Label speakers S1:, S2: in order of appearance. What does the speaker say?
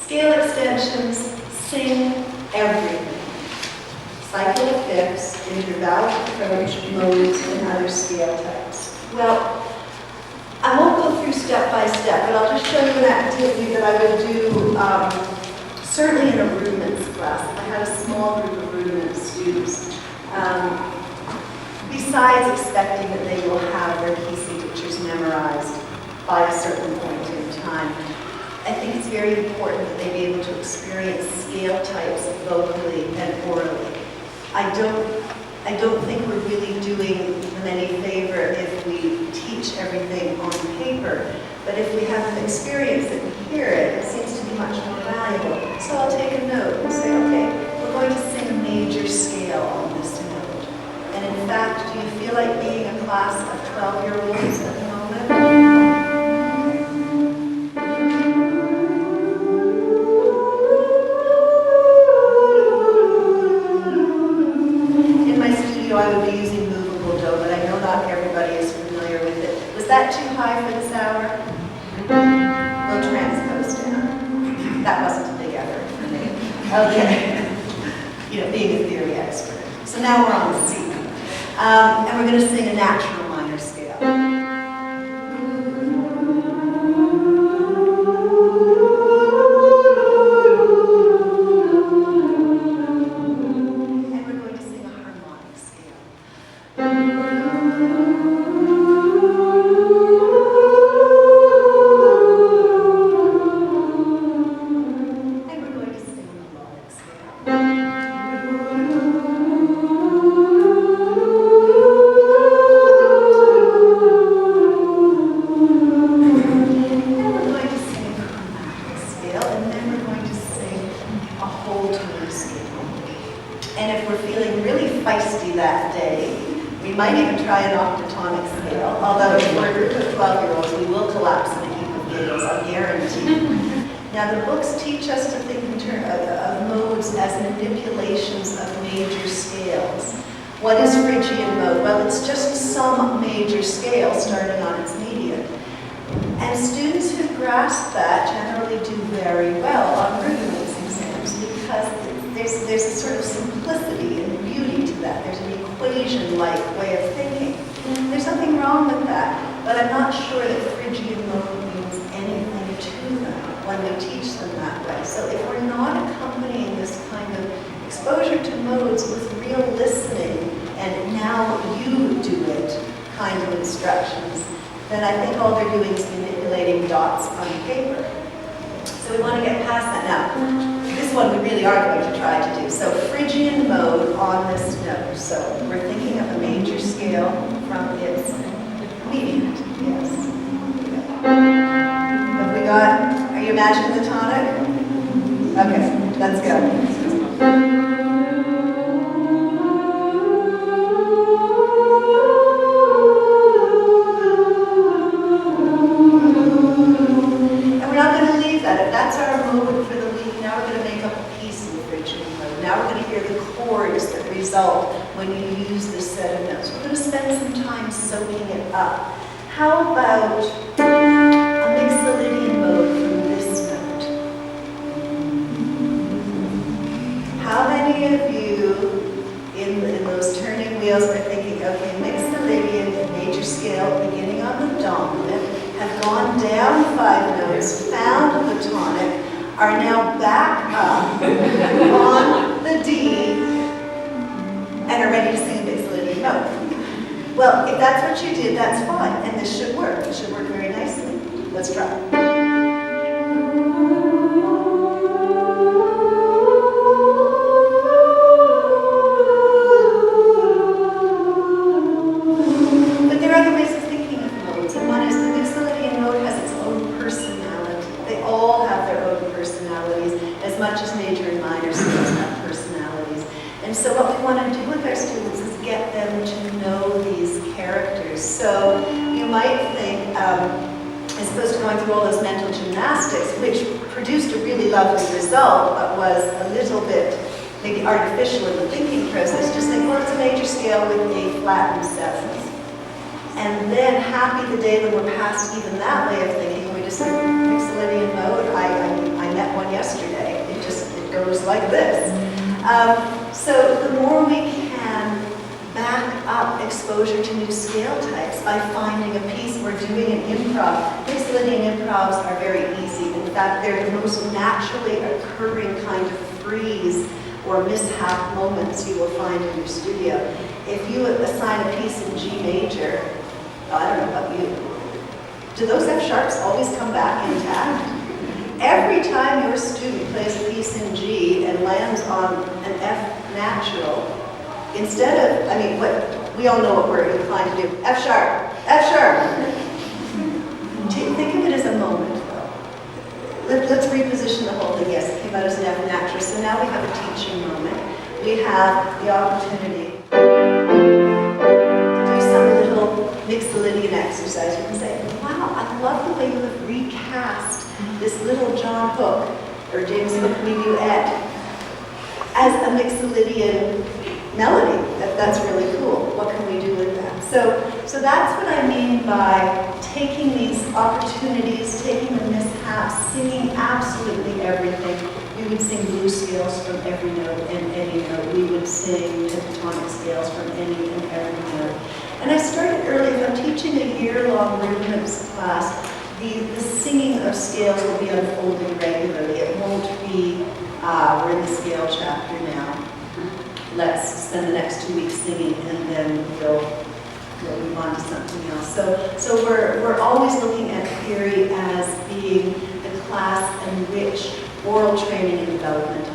S1: Scale extensions sing everything. Cycle of fifths, intervallic approach, modes, and other scale types. Well, I won't go through step by step, but I'll just show you an activity that I would do certainly in a rudiments class. I had a small group of rudiment students. Besides expecting that they will have their key signatures memorized by a certain point in time, I think it's very important that they be able to experience scale types vocally and orally. I don't think we're really doing them any favor if we teach everything on paper, but if we have them experience it and hear it, it seems to be much more valuable. So I'll take a note and say, okay, we're going to sing a major scale on this note. And in fact, do you feel like being a class of 12-year-olds at the moment? I would be using movable dough, but I know not everybody is familiar with it. Was that too high for this hour? We'll transpose down. That wasn't a big effort for me. Okay. You know, being a theory expert. So now we're on the C. And we're going to sing a natural minor scale. What is Phrygian mode? Well, it's just some major scale starting on its median. And students who grasp that generally do very well on rudiments exams because there's a sort of simplicity and beauty to that. There's an equation-like way of thinking. There's nothing wrong with that, but I'm not sure that Phrygian mode means anything to them when we teach them that way. So if we're not accompanying this kind of exposure to modes with real listening and now you do it kind of instructions, then I think all they're doing is manipulating dots on paper. So we want to get past that. Now, this one we really are going to try to do. So Phrygian mode on this note. So we're thinking of a major scale from its median. Yes. Have we got, are you imagining the tonic? Okay, let's go. When you use this set of notes. We're going to spend some time soaking it up. How about a Mixolydian mode from this note? How many of you in those turning wheels are thinking, okay, Mixolydian major scale beginning on the dominant, have gone down 5 notes, found the tonic, are now back up on the D, and are ready to sing a Mixolydian note. Well, if that's what you did, that's fine, and this should work. It should work very nicely. Let's try. But there are other ways of thinking of modes, and one is the Mixolydian mode has its own personality. They all have their own personalities, as much as major and minor scales have personalities. And so what we want to do with our students is get them to know these characters. So you might think, as opposed to going through all those mental gymnastics, which produced a really lovely result, but was a little bit maybe artificial in the thinking process, just think, well, it's a major scale with A flat and 7s. And then happy the day when we're past even that way of thinking, we just think Mixolydian mode. I met one yesterday. yesterday. It goes like this. So the more we can back up exposure to new scale types by finding a piece or doing an improv. Mixolydian improvs are very easy. In fact, they're the most naturally occurring kind of freeze or mishap moments you will find in your studio. If you assign a piece in G major, I don't know about you, do those F sharps always come back intact? Every time your student plays a piece in G and lands on an F natural, instead of, I mean, we all know what we're inclined to do. F sharp, F sharp. Think of it as a moment, though. Let's reposition the whole thing. Yes, it came out as an F natural, so now we have a teaching moment. We have the opportunity to do some little Mixolydian exercise. You can say, wow, I love the way you have recast this little John Hook, or James Hook minuet, as a Mixolydian melody. That's really cool. What can we do with that? So that's what I mean by taking these opportunities, taking the mishaps, singing absolutely everything. We would sing blues scales from every note and any note. We would sing pentatonic scales from any and every note. And I started early. If I'm teaching a year-long rhythms class, the singing of scales will be unfolding regularly. It won't be, we're in the scale chapter now. Let's spend the next 2 weeks singing, and then we'll move on to something else. So we're always looking at theory as being the class in which oral training and development